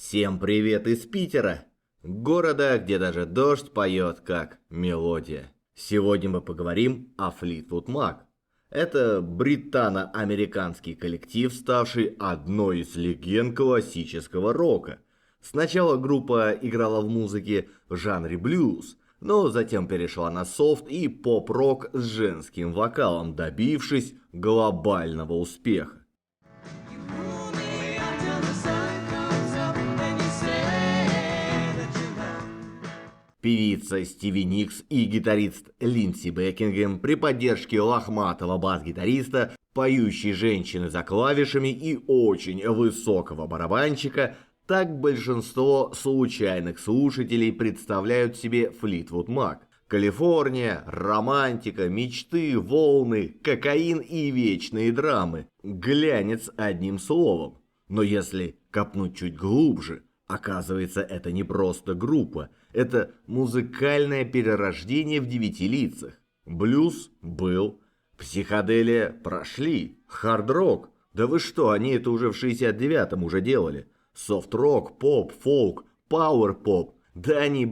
Всем привет из Питера, города, где даже дождь поет как мелодия. Сегодня мы поговорим о Fleetwood Mac. Это британо-американский коллектив, ставший одной из легенд классического рока. Сначала группа играла в музыке в жанре блюз, но затем перешла на софт и поп-рок с женским вокалом, добившись глобального успеха. Певица Стиви Никс и гитарист Линдси Бекингем при поддержке лохматого бас-гитариста, поющей женщины за клавишами и очень высокого барабанщика, так большинство случайных слушателей представляют себе Fleetwood Mac. Калифорния, романтика, мечты, волны, кокаин и вечные драмы. Глянец одним словом. Но если копнуть чуть глубже, оказывается, это не просто группа, это музыкальное перерождение в 9 лицах. Блюз был, психоделия прошли, хард-рок, да вы что, они это уже в 69-м уже делали. Софт-рок, поп, фолк, пауэр-поп. Да они,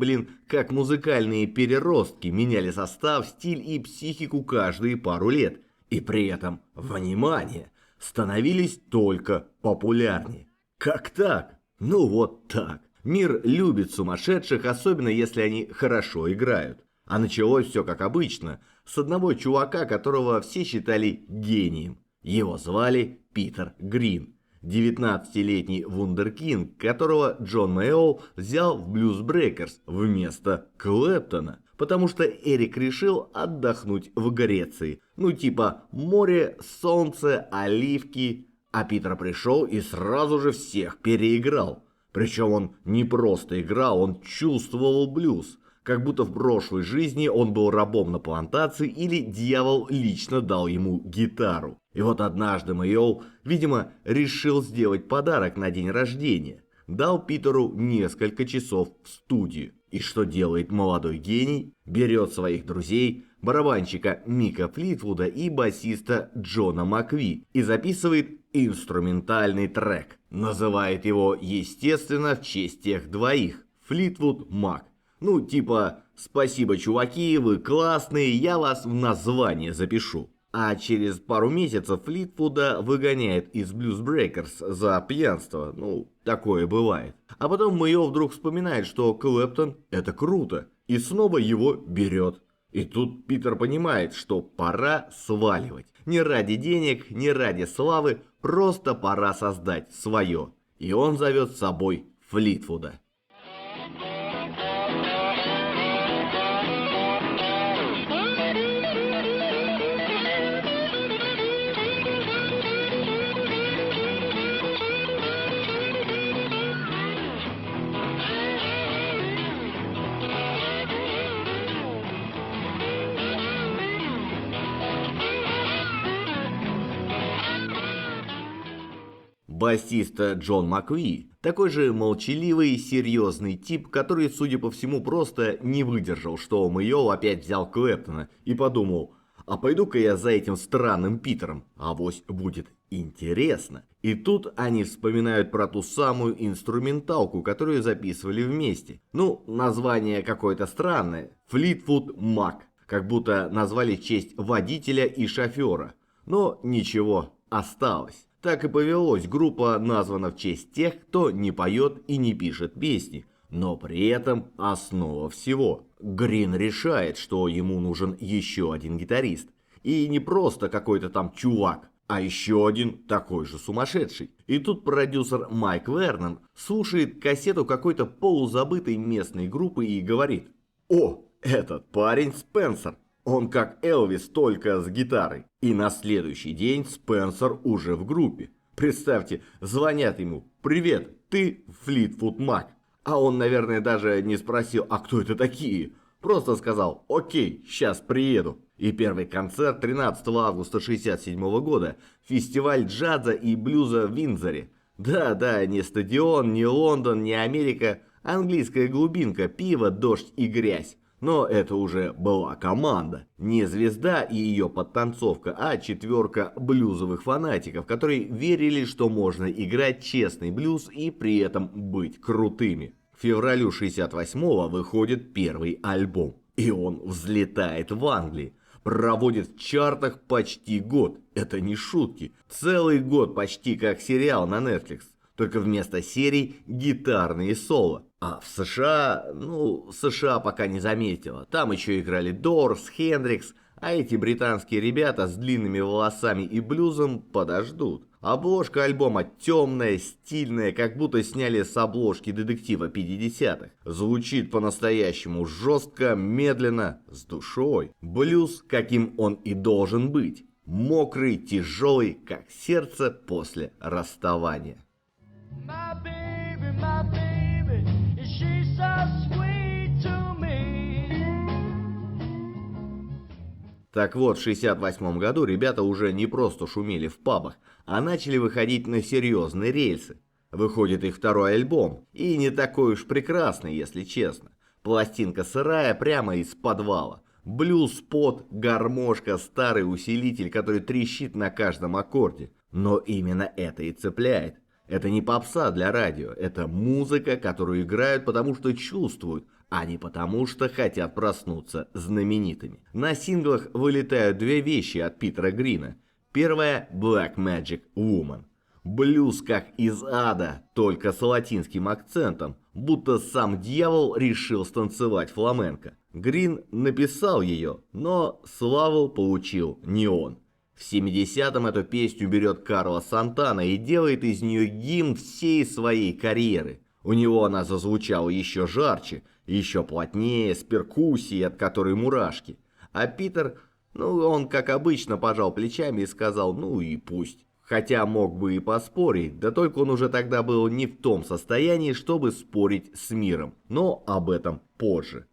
как музыкальные переростки, меняли состав, стиль и психику каждые пару лет. И при этом, внимание, становились только популярнее. Как так? Ну вот так. Мир любит сумасшедших, особенно если они хорошо играют. А началось все как обычно, с одного чувака, которого все считали гением. Его звали Питер Грин. 19-летний вундеркинд, которого Джон Мэйол взял в Blues Breakers вместо Клэптона, потому что Эрик решил отдохнуть в Греции. Ну типа море, солнце, оливки. А Питер пришел и сразу же всех переиграл. Причем он не просто играл, он чувствовал блюз. Как будто в прошлой жизни он был рабом на плантации или дьявол лично дал ему гитару. И вот однажды Мэйол, видимо, решил сделать подарок на день рождения. Дал Питеру несколько часов в студию. И что делает молодой гений? Берет своих друзей, барабанщика Мика Флитвуда и басиста Джона Макви и записывает инструментальный трек. Называет его, естественно, в честь тех двоих – Fleetwood Mac. Ну, типа, спасибо, чуваки, вы классные, я вас в название запишу. А через пару месяцев Флитвуда выгоняет из Blues Breakers за пьянство, ну, такое бывает. А потом Мэйол вдруг вспоминает, что Клэптон – это круто, и снова его берет. И тут Питер понимает, что пора сваливать. Не ради денег, не ради славы, просто пора создать свое. И он зовет с собой Флитвуда. Басиста Джон Макви, такой же молчаливый, серьезный тип, который, судя по всему, просто не выдержал, что Мэйол опять взял Клэптона и подумал, а пойду-ка я за этим странным Питером, авось будет интересно. И тут они вспоминают про ту самую инструменталку, которую записывали вместе. Ну, название какое-то странное, Fleetwood Mac, как будто назвали в честь водителя и шофера. Но ничего, осталось. Так и повелось, группа названа в честь тех, кто не поет и не пишет песни, но при этом основа всего. Грин решает, что ему нужен еще один гитарист. И не просто какой-то там чувак, а еще один такой же сумасшедший. И тут продюсер Майк Вернон слушает кассету какой-то полузабытой местной группы и говорит: «О, этот парень Спенсер! Он как Элвис, только с гитарой». И на следующий день Спенсер уже в группе. Представьте, звонят ему: «Привет, ты Fleetwood Mac». А он, наверное, даже не спросил, а кто это такие. Просто сказал: «Окей, сейчас приеду». И первый концерт 13 августа 1967 года. Фестиваль джаза и блюза в Виндзоре. Да-да, не стадион, не Лондон, не Америка. Английская глубинка, пиво, дождь и грязь. Но это уже была команда. Не звезда и ее подтанцовка, а четверка блюзовых фанатиков, которые верили, что можно играть честный блюз и при этом быть крутыми. К февралю 68-го выходит первый альбом. И он взлетает в Англии. Проводит в чартах почти год. Это не шутки. Целый год почти как сериал на Netflix. Только вместо серий гитарные соло. А в США, США пока не заметила. Там еще играли Doors, Hendrix, а эти британские ребята с длинными волосами и блюзом подождут. Обложка альбома темная, стильная, как будто сняли с обложки детектива 50-х. Звучит по-настоящему жестко, медленно, с душой. Блюз, каким он и должен быть. Мокрый, тяжелый, как сердце после расставания. My baby, she's so sweet to me. Так вот, в 68 году ребята уже не просто шумели в пабах, а начали выходить на серьезные рельсы. Выходит их второй альбом, и не такой уж прекрасный, если честно. Пластинка сырая прямо из подвала. Блюз, пот, гармошка, старый усилитель, который трещит на каждом аккорде. Но именно это и цепляет. Это не попса для радио, это музыка, которую играют, потому что чувствуют, а не потому что хотят проснуться знаменитыми. На синглах вылетают две вещи от Питера Грина. Первая – Black Magic Woman. Блюз как из ада, только с латинским акцентом, будто сам дьявол решил станцевать фламенко. Грин написал ее, но славу получил не он. В 70-м эту песню берет Карлос Сантана и делает из нее гимн всей своей карьеры. У него она зазвучала еще жарче, еще плотнее, с перкуссией, от которой мурашки. А Питер, он как обычно пожал плечами и сказал, и пусть. Хотя мог бы и поспорить, да только он уже тогда был не в том состоянии, чтобы спорить с миром. Но об этом позже.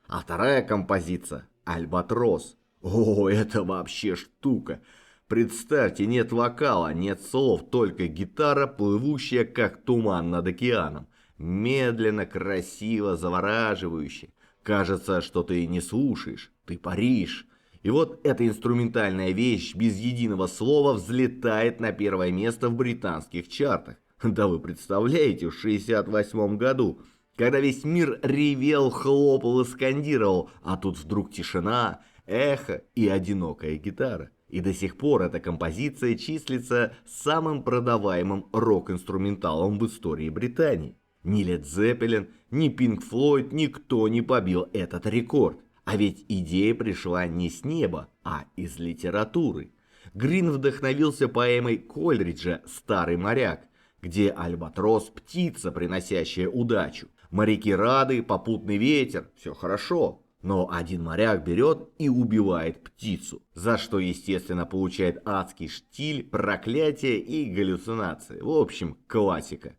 А вторая композиция – «Альбатрос». О, это вообще штука. Представьте, нет вокала, нет слов, только гитара, плывущая как туман над океаном. Медленно, красиво, завораживающе. Кажется, что ты не слушаешь, ты паришь. И вот эта инструментальная вещь без единого слова взлетает на первое место в британских чартах. Да вы представляете, в 68 году, когда весь мир ревел, хлопал и скандировал, а тут вдруг тишина, эхо и одинокая гитара. И до сих пор эта композиция числится самым продаваемым рок-инструменталом в истории Британии. Ни Led Zeppelin, ни Pink Floyd, никто не побил этот рекорд. А ведь идея пришла не с неба, а из литературы. Грин вдохновился поэмой Кольриджа «Старый моряк», где альбатрос – птица, приносящая удачу. Моряки рады, попутный ветер, все хорошо. Но один моряк берет и убивает птицу, за что, естественно, получает адский штиль, проклятие и галлюцинации. В общем, классика.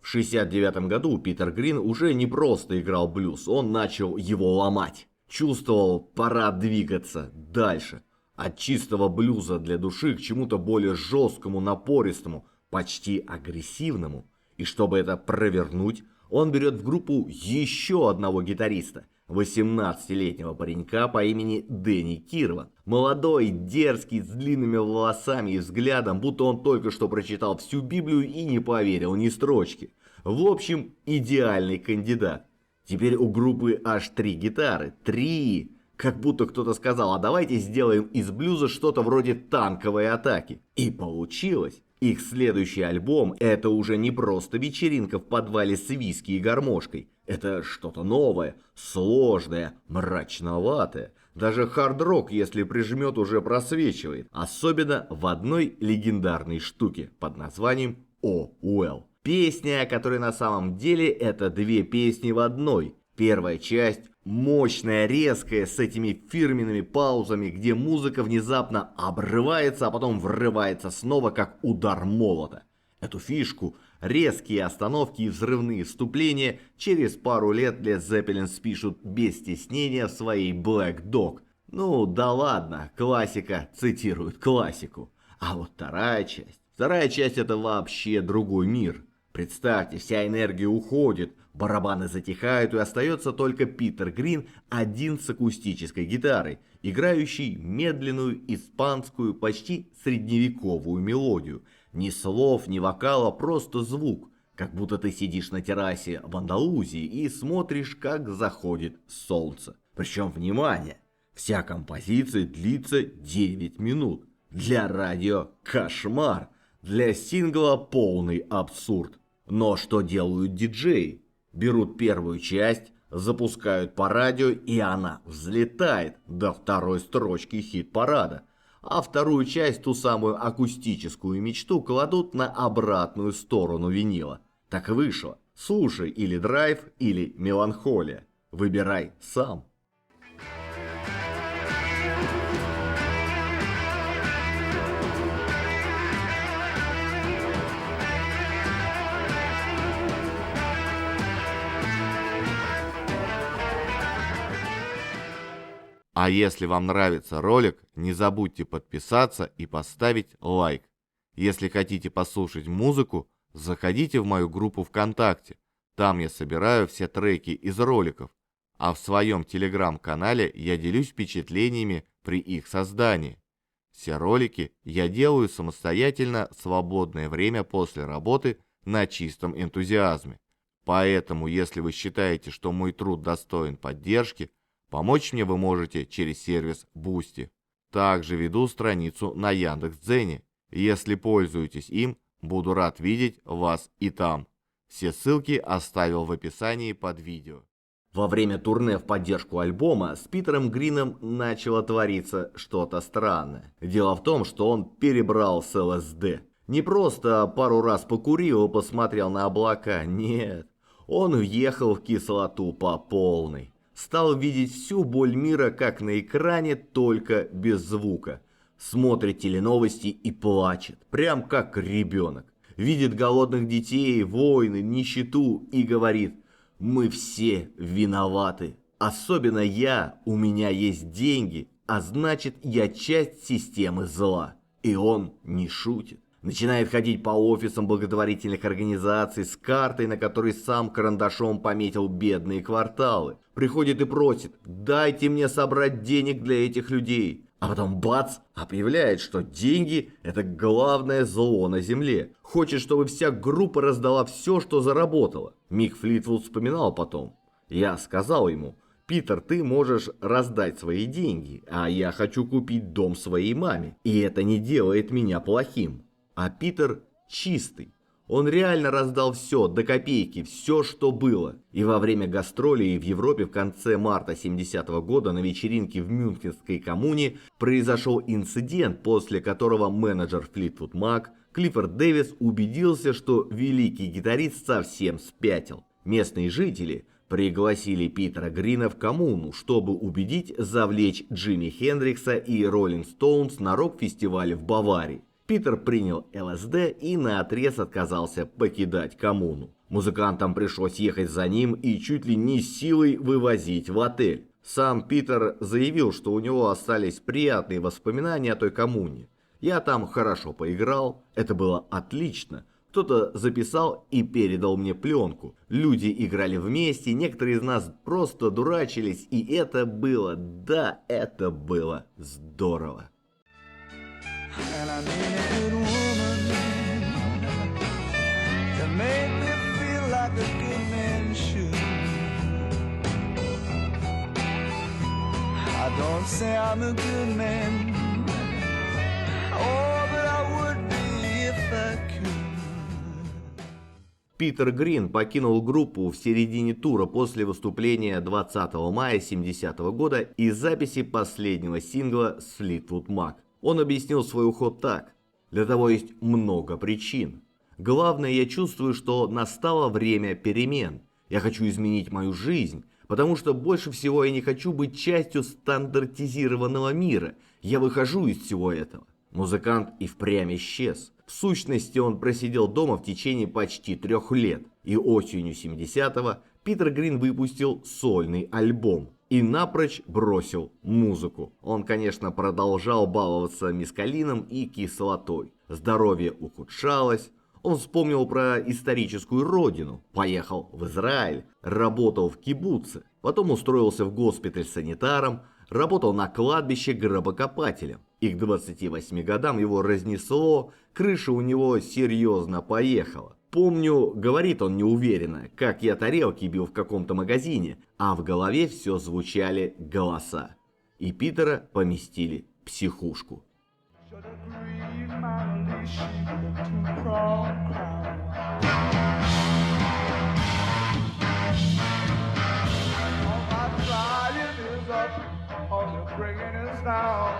В 69 году Питер Грин уже не просто играл блюз, он начал его ломать. Чувствовал, пора двигаться дальше. От чистого блюза для души к чему-то более жесткому, напористому, почти агрессивному. И чтобы это провернуть, он берет в группу еще одного гитариста, 18-летнего паренька по имени Дэнни Кирван. Молодой, дерзкий, с длинными волосами и взглядом, будто он только что прочитал всю Библию и не поверил ни строчки. В общем, идеальный кандидат. Теперь у группы аж 3 гитары. 3! Как будто кто-то сказал, а давайте сделаем из блюза что-то вроде танковой атаки. И получилось. Их следующий альбом – это уже не просто вечеринка в подвале с виски и гармошкой. Это что-то новое, сложное, мрачноватое. Даже хард-рок, если прижмет, уже просвечивает. Особенно в одной легендарной штуке под названием «Oh Well». Песня, которая на самом деле это две песни в одной. Первая часть мощная, резкая, с этими фирменными паузами, где музыка внезапно обрывается, а потом врывается снова, как удар молота. Эту фишку, резкие остановки и взрывные вступления через пару лет Led Zeppelin спишут без стеснения в своей Black Dog. Ну да ладно, классика цитирует классику. А вот вторая часть это вообще другой мир. Представьте, вся энергия уходит, барабаны затихают и остается только Питер Грин один с акустической гитарой, играющий медленную испанскую, почти средневековую мелодию. Ни слов, ни вокала, просто звук. Как будто ты сидишь на террасе в Андалузии и смотришь, как заходит солнце. Причем, внимание, вся композиция длится 9 минут. Для радио кошмар, для сингла полный абсурд. Но что делают диджеи? Берут первую часть, запускают по радио, и она взлетает до второй строчки хит-парада. А вторую часть, ту самую акустическую мечту, кладут на обратную сторону винила. Так вышло. Слушай или драйв, или меланхолия. Выбирай сам. А если вам нравится ролик, не забудьте подписаться и поставить лайк. Если хотите послушать музыку, заходите в мою группу ВКонтакте. Там я собираю все треки из роликов. А в своем телеграм-канале я делюсь впечатлениями при их создании. Все ролики я делаю самостоятельно в свободное время после работы на чистом энтузиазме. Поэтому, если вы считаете, что мой труд достоин поддержки, помочь мне вы можете через сервис Boosty. Также веду страницу на Яндекс.Дзене. Если пользуетесь им, буду рад видеть вас и там. Все ссылки оставил в описании под видео. Во время турне в поддержку альбома с Питером Грином начало твориться что-то странное. Дело в том, что он перебрал с ЛСД. Не просто пару раз покурил и посмотрел на облака, нет. Он въехал в кислоту по полной. Стал видеть всю боль мира как на экране, только без звука. Смотрит теленовости и плачет, прям как ребенок. Видит голодных детей, войны, нищету и говорит: «Мы все виноваты. Особенно я, у меня есть деньги, а значит я часть системы зла». И он не шутит. Начинает ходить по офисам благотворительных организаций с картой, на которой сам карандашом пометил бедные кварталы. Приходит и просит: «Дайте мне собрать денег для этих людей». А потом бац, объявляет, что деньги – это главное зло на земле. Хочет, чтобы вся группа раздала все, что заработала. Мик Флитвуд вспоминал потом. Я сказал ему: «Питер, ты можешь раздать свои деньги, а я хочу купить дом своей маме. И это не делает меня плохим». А Питер чистый. Он реально раздал все, до копейки, все, что было. И во время гастролей в Европе в конце марта 70-го года на вечеринке в Мюнхенской коммуне произошел инцидент, после которого менеджер Флитвуд Мак Клиффорд Дэвис убедился, что великий гитарист совсем спятил. Местные жители пригласили Питера Грина в коммуну, чтобы убедить завлечь Джимми Хендрикса и Роллинг Стоунс на рок-фестивале в Баварии. Питер принял ЛСД и наотрез отказался покидать коммуну. Музыкантам пришлось ехать за ним и чуть ли не силой вывозить в отель. Сам Питер заявил, что у него остались приятные воспоминания о той коммуне. «Я там хорошо поиграл, это было отлично. Кто-то записал и передал мне пленку. Люди играли вместе, некоторые из нас просто дурачились, и это было, да, это было здорово». And I need a good woman to make me feel like a good man should. I don't say I'm a good man, oh, but I would be if I could. Питер Грин покинул группу в середине тура после выступления 20 мая 70-го года и записи последнего сингла с Fleetwood Mac. Он объяснил свой уход так: «Для того есть много причин. Главное, я чувствую, что настало время перемен. Я хочу изменить мою жизнь, потому что больше всего я не хочу быть частью стандартизированного мира. Я выхожу из всего этого». Музыкант и впрямь исчез. В сущности, он просидел дома в течение почти 3 лет. И осенью 70-го Питер Грин выпустил сольный альбом. и напрочь бросил музыку. Он, конечно, продолжал баловаться мескалином и кислотой. Здоровье ухудшалось. Он вспомнил про историческую родину, поехал в Израиль, работал в кибуце, потом устроился в госпиталь санитаром, работал на кладбище гробокопателем. И к 28 годам его разнесло, крыша у него серьезно поехала. Помню, говорит он неуверенно, как я тарелки бил в каком-то магазине, а в голове все звучали голоса. И Питера поместили в психушку. Should agree, my she to crawl. All my trying is up, all you're bringing is down.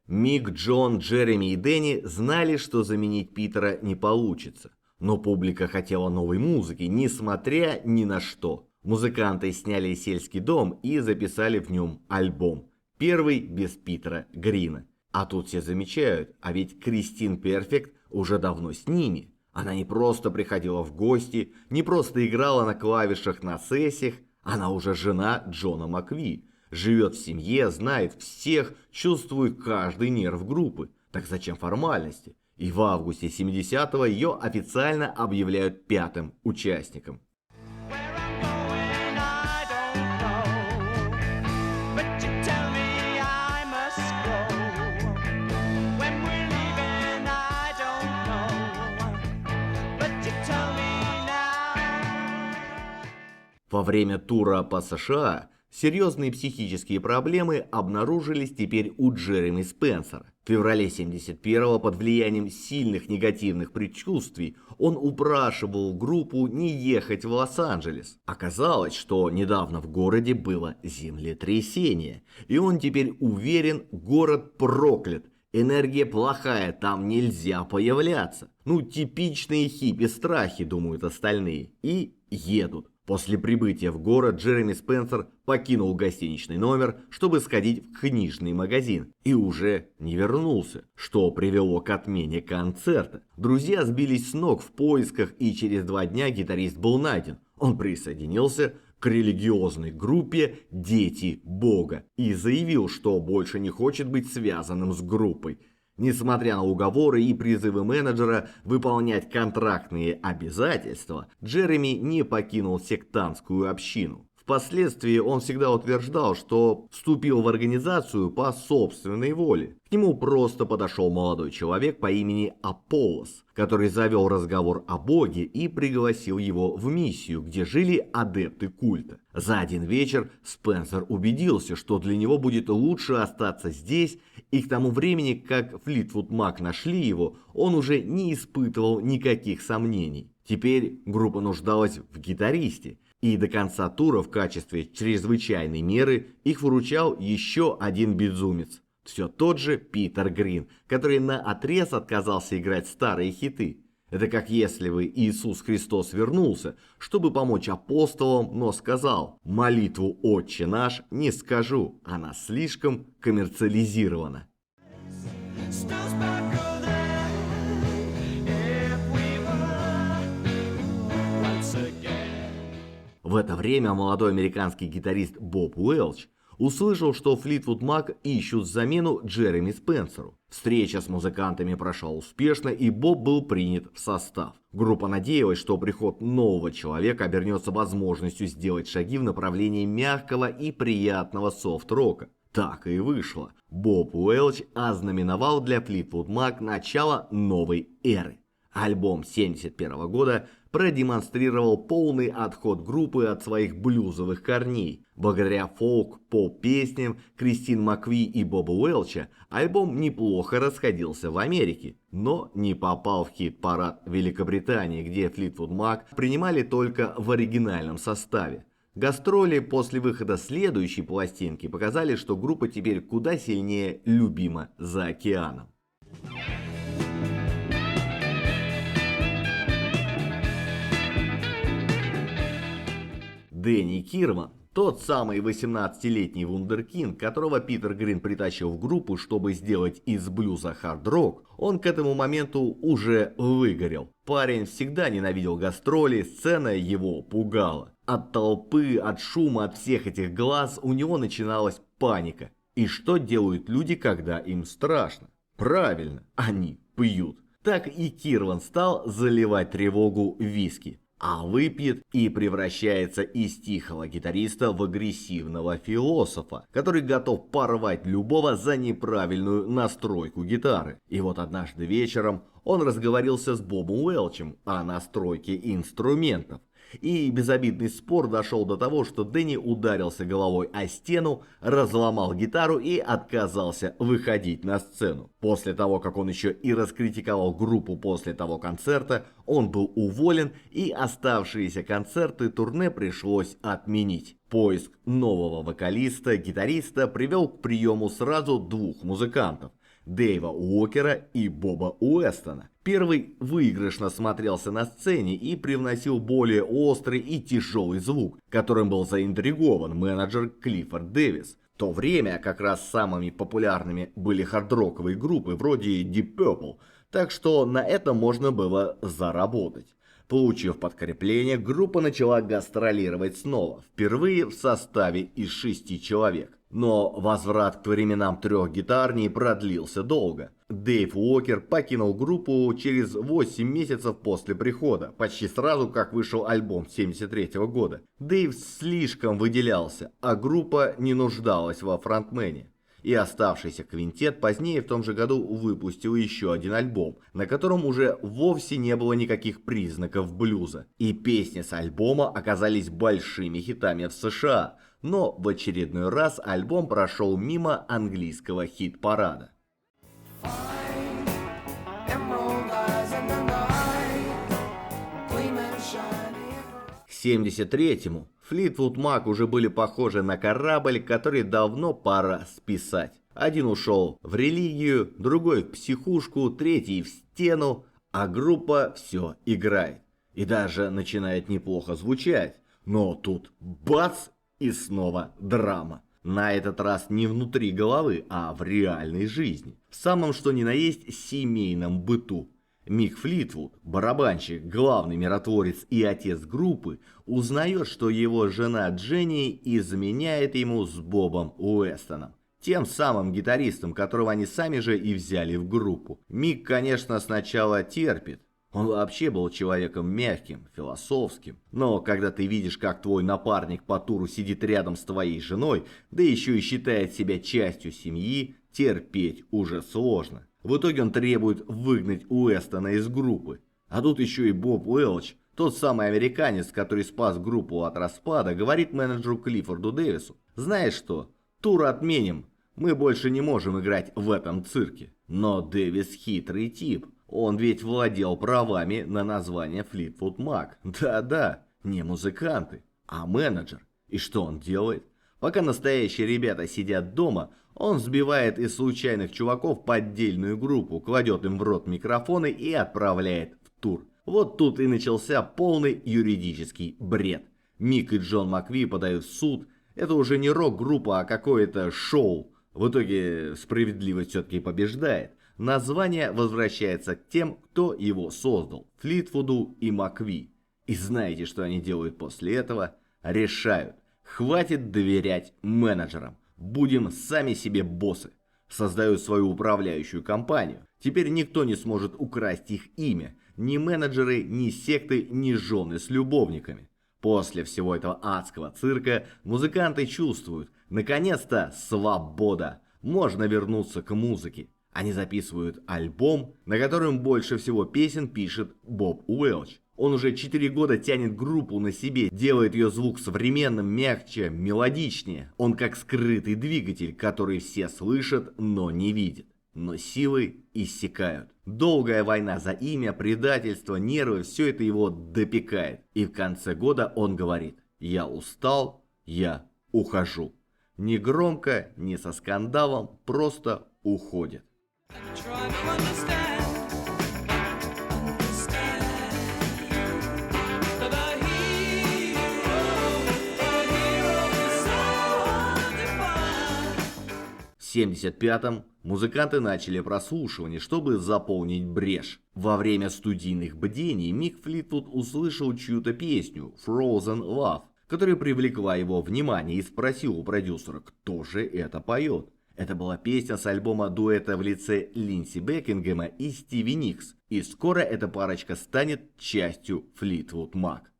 Мик, Джон, Джереми и Дэнни знали, что заменить Питера не получится. Но публика хотела новой музыки, несмотря ни на что. Музыканты сняли сельский дом и записали в нем альбом. Первый без Питера Грина. А тут все замечают, а ведь Кристин Перфект уже давно с ними. Она не просто приходила в гости, не просто играла на клавишах на сессиях, она уже жена Джона Макви. Живет в семье, знает всех, чувствует каждый нерв группы. Так зачем формальности? И в августе 70-го ее официально объявляют пятым участником. Во время тура по США серьезные психические проблемы обнаружились теперь у Джереми Спенсера. В феврале 71-го под влиянием сильных негативных предчувствий он упрашивал группу не ехать в Лос-Анджелес. Оказалось, что недавно в городе было землетрясение, и он теперь уверен, город проклят. Энергия плохая, там нельзя появляться. Ну, типичные хиппи-страхи, думают остальные, и едут. После прибытия в город Джереми Спенсер покинул гостиничный номер, чтобы сходить в книжный магазин, и уже не вернулся, что привело к отмене концерта. Друзья сбились с ног в поисках, и через 2 дня гитарист был найден. Он присоединился к религиозной группе «Дети Бога» и заявил, что больше не хочет быть связанным с группой. Несмотря на уговоры и призывы менеджера выполнять контрактные обязательства, Джереми не покинул сектантскую общину. Впоследствии он всегда утверждал, что вступил в организацию по собственной воле. К нему просто подошел молодой человек по имени Аполлос, который завел разговор о Боге и пригласил его в миссию, где жили адепты культа. За один вечер Спенсер убедился, что для него будет лучше остаться здесь, и к тому времени, как Флитвуд Мак нашли его, он уже не испытывал никаких сомнений. Теперь группа нуждалась в гитаристе. И до конца тура в качестве чрезвычайной меры их выручал еще один безумец. Все тот же Питер Грин, который наотрез отказался играть старые хиты. Это как если бы Иисус Христос вернулся, чтобы помочь апостолам, но сказал: «Молитву «Отче наш» не скажу, она слишком коммерциализирована». В это время молодой американский гитарист Боб Уэлч услышал, что Флитвуд Мак ищут замену Джереми Спенсеру. Встреча с музыкантами прошла успешно, и Боб был принят в состав. Группа надеялась, что приход нового человека обернется возможностью сделать шаги в направлении мягкого и приятного софт-рока. Так и вышло. Боб Уэлч ознаменовал для Флитвуд Мак начало новой эры. Альбом 1971 года продемонстрировал полный отход группы от своих блюзовых корней. Благодаря фолк-поп-песням Кристин Макви и Боба Уэлча альбом неплохо расходился в Америке, но не попал в хит-парад Великобритании, где Флитвуд Мак принимали только в оригинальном составе. Гастроли после выхода следующей пластинки показали, что группа теперь куда сильнее любима за океаном. Дэнни Кирван Тот самый 18-летний вундеркинд, которого Питер Грин притащил в группу, чтобы сделать из блюза хард-рок, он к этому моменту уже выгорел. Парень всегда ненавидел гастроли, сцена его пугала. От толпы, от шума, от всех этих глаз у него начиналась паника. И что делают люди, когда им страшно? Правильно, они пьют. Так и Кирван стал заливать тревогу виски. А выпьет и превращается из тихого гитариста в агрессивного философа, который готов порвать любого за неправильную настройку гитары. И вот однажды вечером он разговорился с Бобом Уэлчем о настройке инструментов. И безобидный спор дошел до того, что Дэнни ударился головой о стену, разломал гитару и отказался выходить на сцену. После того, как он еще и раскритиковал группу после того концерта, он был уволен, и оставшиеся концерты турне пришлось отменить. Поиск нового вокалиста-гитариста привел к приему сразу двух музыкантов – Дэйва Уокера и Боба Уэстона. Первый выигрышно смотрелся на сцене и привносил более острый и тяжелый звук, которым был заинтригован менеджер Клиффорд Дэвис. В то время как раз самыми популярными были хард-роковые группы вроде Deep Purple, так что на этом можно было заработать. Получив подкрепление, группа начала гастролировать снова, впервые в составе из 6 человек. Но возврат к временам 3 гитар не продлился долго. Дэйв Уокер покинул группу через 8 месяцев после прихода, почти сразу как вышел альбом 1973 года. Дэйв слишком выделялся, а группа не нуждалась во фронтмене. И оставшийся квинтет позднее в том же году выпустил еще один альбом, на котором уже вовсе не было никаких признаков блюза. И песни с альбома оказались большими хитами в США, но в очередной раз альбом прошел мимо английского хит-парада. К 73-му Флитвуд Мак уже были похожи на корабль, который давно пора списать. Один ушел в религию, другой в психушку, третий в стену, а группа все играет. И даже начинает неплохо звучать. Но тут бац, и снова драма. На этот раз не внутри головы, а в реальной жизни. В самом что ни на есть семейном быту. Мик Флитвуд, барабанщик, главный миротворец и отец группы, узнает, что его жена Дженни изменяет ему с Бобом Уэстоном. Тем самым гитаристом, которого они сами же и взяли в группу. Мик, конечно, сначала терпит. Он вообще был человеком мягким, философским. Но когда ты видишь, как твой напарник по туру сидит рядом с твоей женой, да еще и считает себя частью семьи, терпеть уже сложно. В итоге он требует выгнать Уэстона из группы. А тут еще и Боб Уэлч, тот самый американец, который спас группу от распада, говорит менеджеру Клиффорду Дэвису: «Знаешь что, тур отменим, мы больше не можем играть в этом цирке». Но Дэвис хитрый тип. Он ведь владел правами на название Флитвуд Мак. Да-да, не музыканты, а менеджер. И что он делает? Пока настоящие ребята сидят дома, он сбивает из случайных чуваков поддельную группу, кладет им в рот микрофоны и отправляет в тур. Вот тут и начался полный юридический бред. Мик и Джон Макви подают в суд. Это уже не рок-группа, а какое-то шоу. В итоге справедливость все-таки побеждает. Название возвращается к тем, кто его создал, Флитвуду и Макви. И знаете, что они делают после этого? Решают: хватит доверять менеджерам, будем сами себе боссы. Создают свою управляющую компанию. Теперь никто не сможет украсть их имя, ни менеджеры, ни секты, ни жены с любовниками. После всего этого адского цирка музыканты чувствуют: наконец-то свобода, можно вернуться к музыке. Они записывают альбом, на котором больше всего песен пишет Боб Уэлч. Он уже 4 года тянет группу на себе, делает ее звук современным, мягче, мелодичнее. Он как скрытый двигатель, который все слышат, но не видят. Но силы иссякают. Долгая война за имя, предательство, нервы, все это его допекает. И в конце года он говорит: «Я устал, я ухожу». Не громко, не со скандалом, просто уходит. 1975-м музыканты начали прослушивание, чтобы заполнить брешь. Во время студийных бдений Мик Флитвуд услышал чью-то песню «Frozen Love», которая привлекла его внимание, и спросил у продюсера, кто же это поет. Это была песня с альбома дуэта в лице Линдси Бекингема и Стиви Никс, и скоро эта парочка станет частью Флитвуд Мак.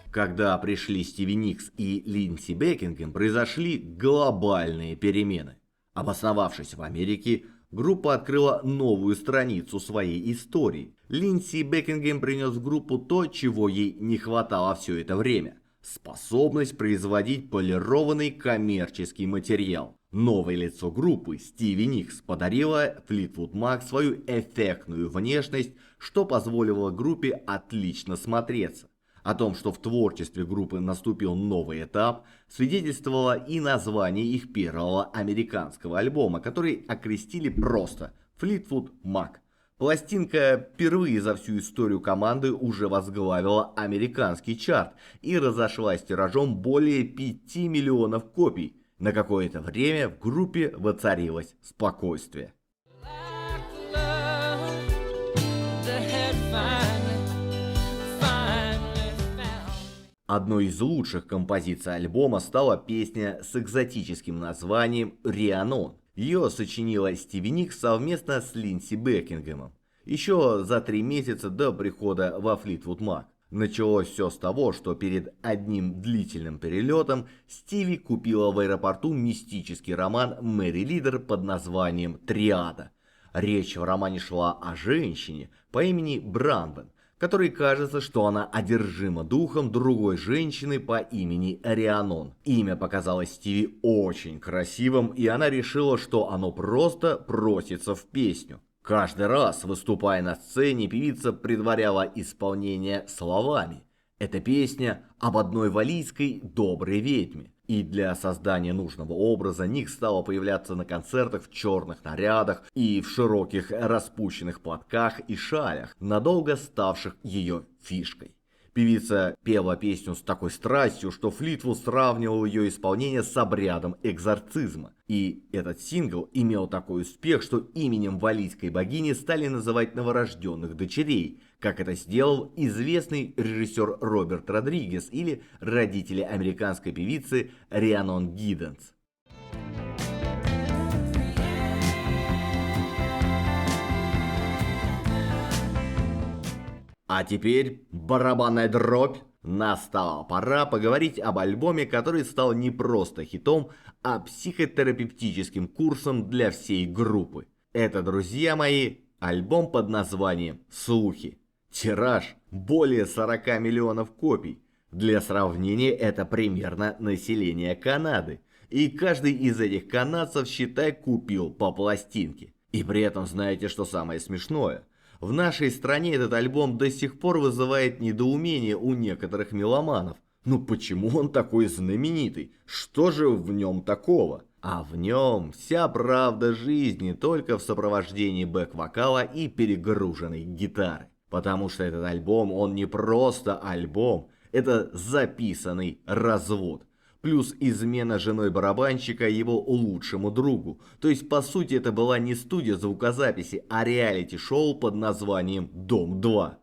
Когда пришли Стиви Никс и Линдси Бекингем, произошли глобальные перемены. Обосновавшись в Америке, группа открыла новую страницу своей истории. Линдси Бекингем принес в группу то, чего ей не хватало все это время – способность производить полированный коммерческий материал. Новое лицо группы, Стиви Никс, подарила Флитвуд Мак свою эффектную внешность, что позволило группе отлично смотреться. О том, что в творчестве группы наступил новый этап, свидетельствовало и название их первого американского альбома, который окрестили просто Fleetwood Mac. Пластинка впервые за всю историю команды уже возглавила американский чарт и разошлась тиражом более 5 миллионов копий. На какое-то время в группе воцарилось спокойствие. Одной из лучших композиций альбома стала песня с экзотическим названием «Рианон». Ее сочинила Стиви Никс совместно с Линдси Бекингемом еще за 3 месяца до прихода во Флитвуд Мак. Началось все с того, что перед одним длительным перелетом Стиви купила в аэропорту мистический роман Мэри Лидер под названием «Триада». Речь в романе шла о женщине по имени Бранвен, которой кажется, что она одержима духом другой женщины по имени Рианон. Имя показалось Стиви очень красивым, и она решила, что оно просто просится в песню. Каждый раз, выступая на сцене, певица предваряла исполнение словами. Эта песня об одной валлийской доброй ведьме. И для создания нужного образа Ник стала появляться на концертах в черных нарядах и в широких распущенных платках и шалях, надолго ставших ее фишкой. Певица пела песню с такой страстью, что Флитвуд сравнивал ее исполнение с обрядом экзорцизма. И этот сингл имел такой успех, что именем валлийской богини стали называть новорожденных дочерей, как это сделал известный режиссер Роберт Родригес или родители американской певицы Рианон Гидденс. А теперь барабанная дробь. Настала пора поговорить об альбоме, который стал не просто хитом, а психотерапевтическим курсом для всей группы. Это, друзья мои, альбом под названием «Слухи». Тираж более 40 миллионов копий. Для сравнения, это примерно население Канады. И каждый из этих канадцев, считай, купил по пластинке. И при этом знаете, что самое смешное? В нашей стране этот альбом до сих пор вызывает недоумение у некоторых меломанов. Ну почему он такой знаменитый? Что же в нем такого? А в нем вся правда жизни, только в сопровождении бэк-вокала и перегруженной гитары. Потому что этот альбом, он не просто альбом, это записанный развод. Плюс измена женой барабанщика его лучшему другу. То есть, по сути, это была не студия звукозаписи, а реалити-шоу под названием «Дом-2».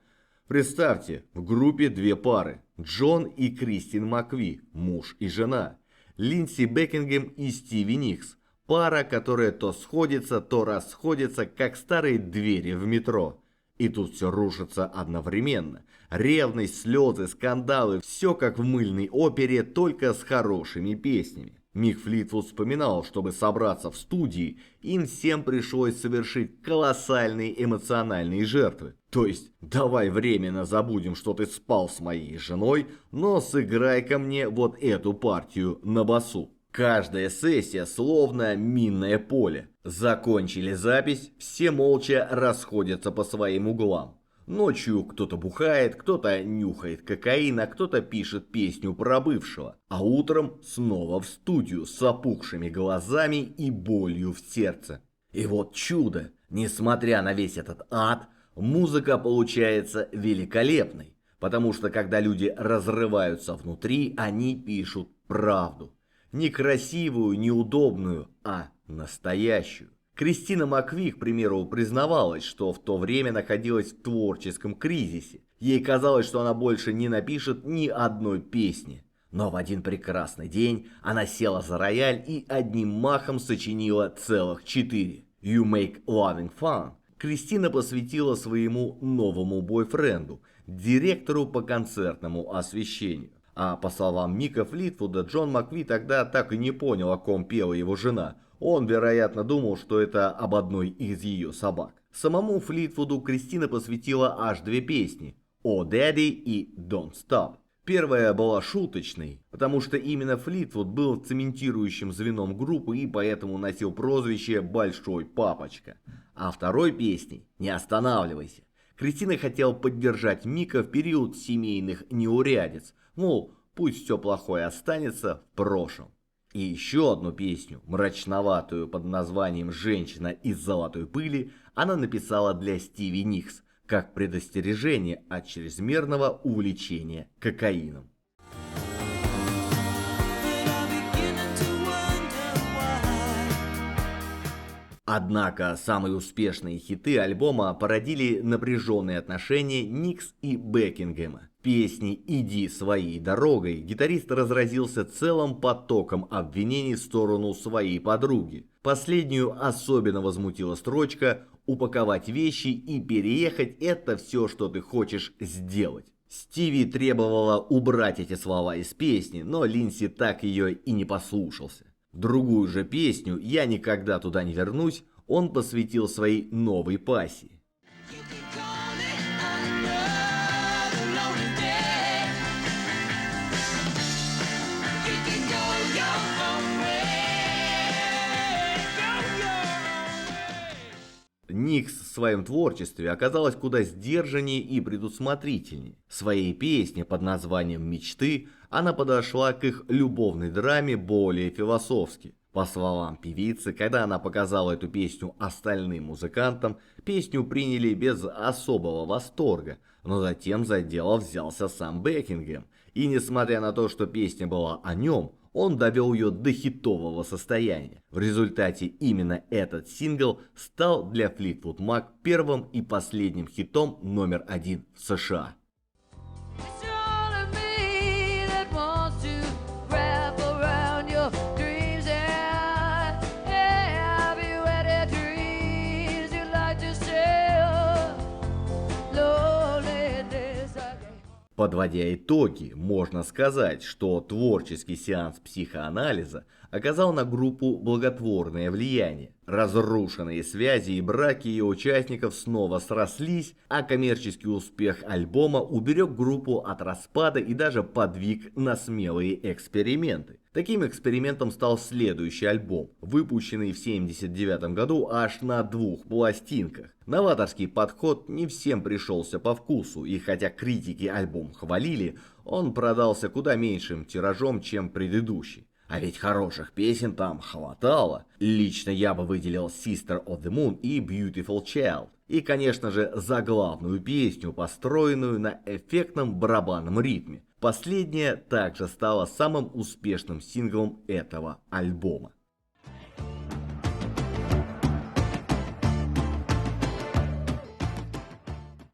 Представьте, в группе 2 пары. Джон и Кристин Макви, муж и жена. Линдси Бекингем и Стиви Никс. Пара, которая то сходится, то расходится, как старые двери в метро. И тут все рушится одновременно. Ревность, слезы, скандалы, все как в мыльной опере, только с хорошими песнями. Мик Флитвуд вспоминал, чтобы собраться в студии, им всем пришлось совершить колоссальные эмоциональные жертвы. То есть, давай временно забудем, что ты спал с моей женой, но сыграй-ка мне вот эту партию на басу. Каждая сессия словно минное поле. Закончили запись, все молча расходятся по своим углам. Ночью кто-то бухает, кто-то нюхает кокаин, а кто-то пишет песню про бывшего. А утром снова в студию с опухшими глазами и болью в сердце. И вот чудо, несмотря на весь этот ад, музыка получается великолепной. Потому что когда люди разрываются внутри, они пишут правду. Не красивую, неудобную, а настоящую. Кристина Макви, к примеру, признавалась, что в то время находилась в творческом кризисе. Ей казалось, что она больше не напишет ни одной песни. Но в один прекрасный день она села за рояль и одним махом сочинила целых 4. You Make Loving Fun. Кристина посвятила своему новому бойфренду, директору по концертному освещению. А по словам Мика Флитвуда, Джон Макви тогда так и не понял, о ком пела его жена. Он, вероятно, думал, что это об одной из ее собак. Самому Флитвуду Кристина посвятила аж 2 песни «Oh Daddy» и «Don't Stop». Первая была шуточной, потому что именно Флитвуд был цементирующим звеном группы и поэтому носил прозвище «Большой Папочка». А второй песней «Не останавливайся» Кристина хотела поддержать Мика в период семейных неурядиц, мол, пусть все плохое останется в прошлом. И еще одну песню, мрачноватую под названием «Женщина из золотой пыли», она написала для Стиви Никс, как предостережение от чрезмерного увлечения кокаином. Однако самые успешные хиты альбома породили напряженные отношения Никс и Бекингема. Песни «Иди своей дорогой» гитарист разразился целым потоком обвинений в сторону своей подруги. Последнюю особенно возмутила строчка «Упаковать вещи и переехать – это все, что ты хочешь сделать». Стиви требовала убрать эти слова из песни, но Линдси так ее и не послушался. Другую же песню «Я никогда туда не вернусь» он посвятил своей новой пассии. Никс в своем творчестве оказалась куда сдержаннее и предусмотрительнее. В своей песне под названием «Мечты» она подошла к их любовной драме более философски. По словам певицы, когда она показала эту песню остальным музыкантам, песню приняли без особого восторга, но затем за дело взялся сам Бекингем. И несмотря на то, что песня была о нем, он довел ее до хитового состояния. В результате именно этот сингл стал для Fleetwood Mac первым и последним хитом номер 1 в США. Подводя итоги, можно сказать, что творческий сеанс психоанализа оказал на группу благотворное влияние. Разрушенные связи и браки ее участников снова срослись, а коммерческий успех альбома уберег группу от распада и даже подвиг на смелые эксперименты. Таким экспериментом стал следующий альбом, выпущенный в 1979 году аж на 2 пластинках. Новаторский подход не всем пришелся по вкусу, и хотя критики альбом хвалили, он продался куда меньшим тиражом, чем предыдущий. А ведь хороших песен там хватало. Лично я бы выделил Sister of the Moon и Beautiful Child. И, конечно же, заглавную песню, построенную на эффектном барабанном ритме. Последняя также стала самым успешным синглом этого альбома.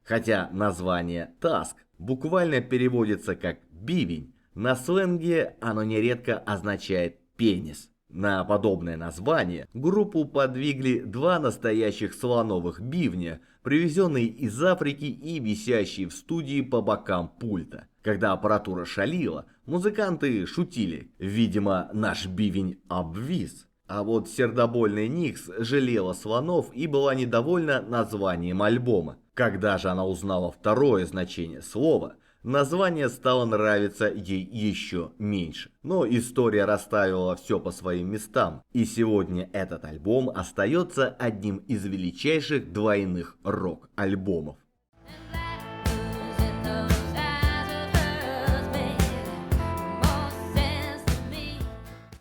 Хотя название «Task» буквально переводится как «бивень», на сленге оно нередко означает «пенис». На подобное название группу подвигли 2 настоящих слоновых бивня, привезенные из Африки и висящие в студии по бокам пульта. Когда аппаратура шалила, музыканты шутили, видимо, наш бивень обвис. А вот сердобольная Никс жалела слонов и была недовольна названием альбома. Когда же она узнала второе значение слова, название стало нравиться ей еще меньше. Но история расставила все по своим местам, и сегодня этот альбом остается одним из величайших двойных рок-альбомов.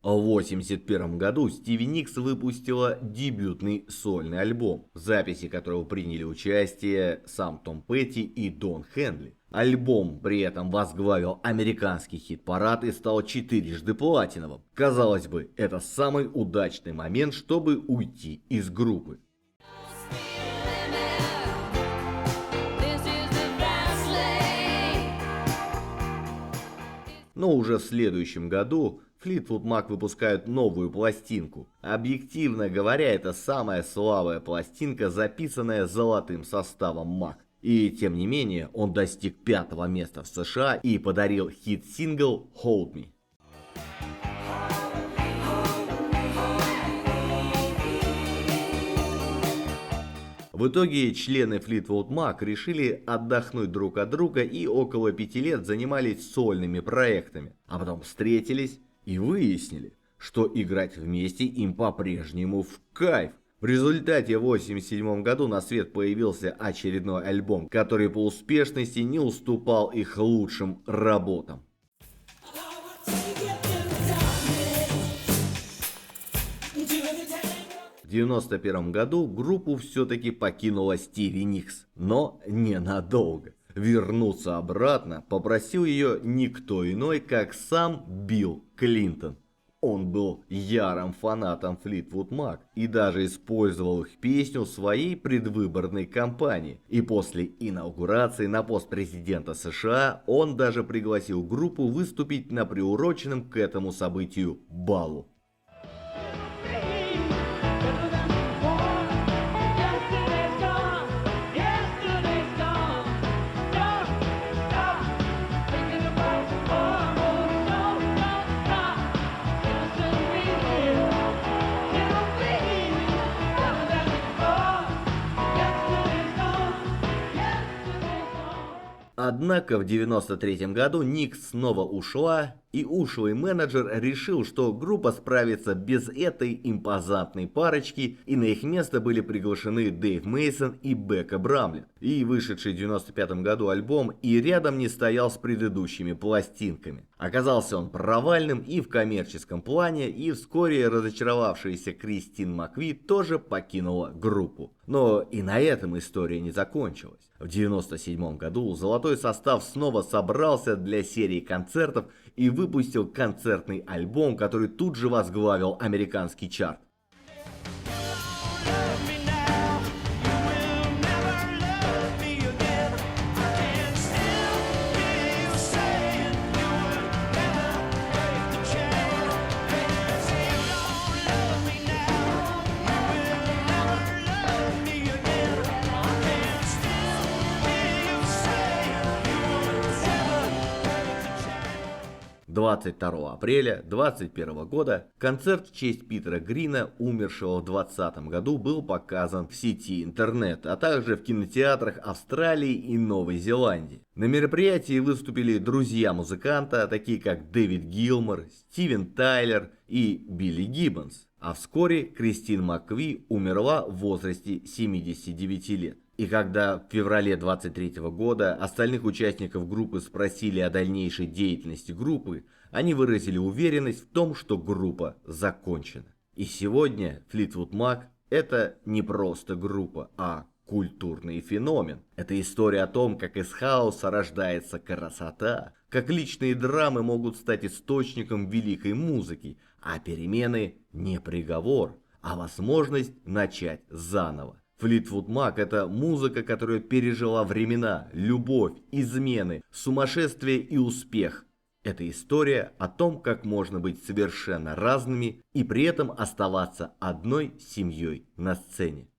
В 1981 году Стиви Никс выпустила дебютный сольный альбом, в записи которого приняли участие сам Том Петти и Дон Хенли. Альбом при этом возглавил американский хит-парад и стал 4-жды платиновым. Казалось бы, это самый удачный момент, чтобы уйти из группы. Но уже в следующем году Fleetwood Mac выпускают новую пластинку. Объективно говоря, это самая слабая пластинка, записанная золотым составом Mac. И тем не менее, он достиг 5-го места в США и подарил хит-сингл «Hold Me». В итоге члены Fleetwood Mac решили отдохнуть друг от друга и около 5 лет занимались сольными проектами. А потом встретились и выяснили, что играть вместе им по-прежнему в кайф. В результате в 1987 году на свет появился очередной альбом, который по успешности не уступал их лучшим работам. В 1991 году группу все-таки покинула Стиви Никс, но ненадолго. Вернуться обратно попросил ее никто иной, как сам Билл Клинтон. Он был ярым фанатом Fleetwood Mac и даже использовал их песню в своей предвыборной кампании. И после инаугурации на пост президента США он даже пригласил группу выступить на приуроченном к этому событию балу. Однако в 1993 году Никс снова ушла, и ушлый менеджер решил, что группа справится без этой импозантной парочки, и на их место были приглашены Дэйв Мейсон и Бека Брамлет. И вышедший в 1995 году альбом и рядом не стоял с предыдущими пластинками. Оказался он провальным и в коммерческом плане, и вскоре разочаровавшаяся Кристин Макви тоже покинула группу. Но и на этом история не закончилась. В 1997 году золотой состав снова собрался для серии концертов и выпустил концертный альбом, который тут же возглавил американский чарт. – 22 апреля 2021 года концерт в честь Питера Грина, умершего в 2020 году, был показан в сети интернет, а также в кинотеатрах Австралии и Новой Зеландии. На мероприятии выступили друзья музыканта, такие как Дэвид Гилмор, Стивен Тайлер и Билли Гиббонс. А вскоре Кристин Макви умерла в возрасте 79 лет. И когда в феврале 23 года остальных участников группы спросили о дальнейшей деятельности группы, они выразили уверенность в том, что группа закончена. И сегодня Fleetwood Mac – это не просто группа, а культурный феномен. Это история о том, как из хаоса рождается красота, как личные драмы могут стать источником великой музыки, а перемены не приговор, а возможность начать заново. Fleetwood Mac – это музыка, которая пережила времена, любовь, измены, сумасшествие и успех. Это история о том, как можно быть совершенно разными и при этом оставаться одной семьей на сцене.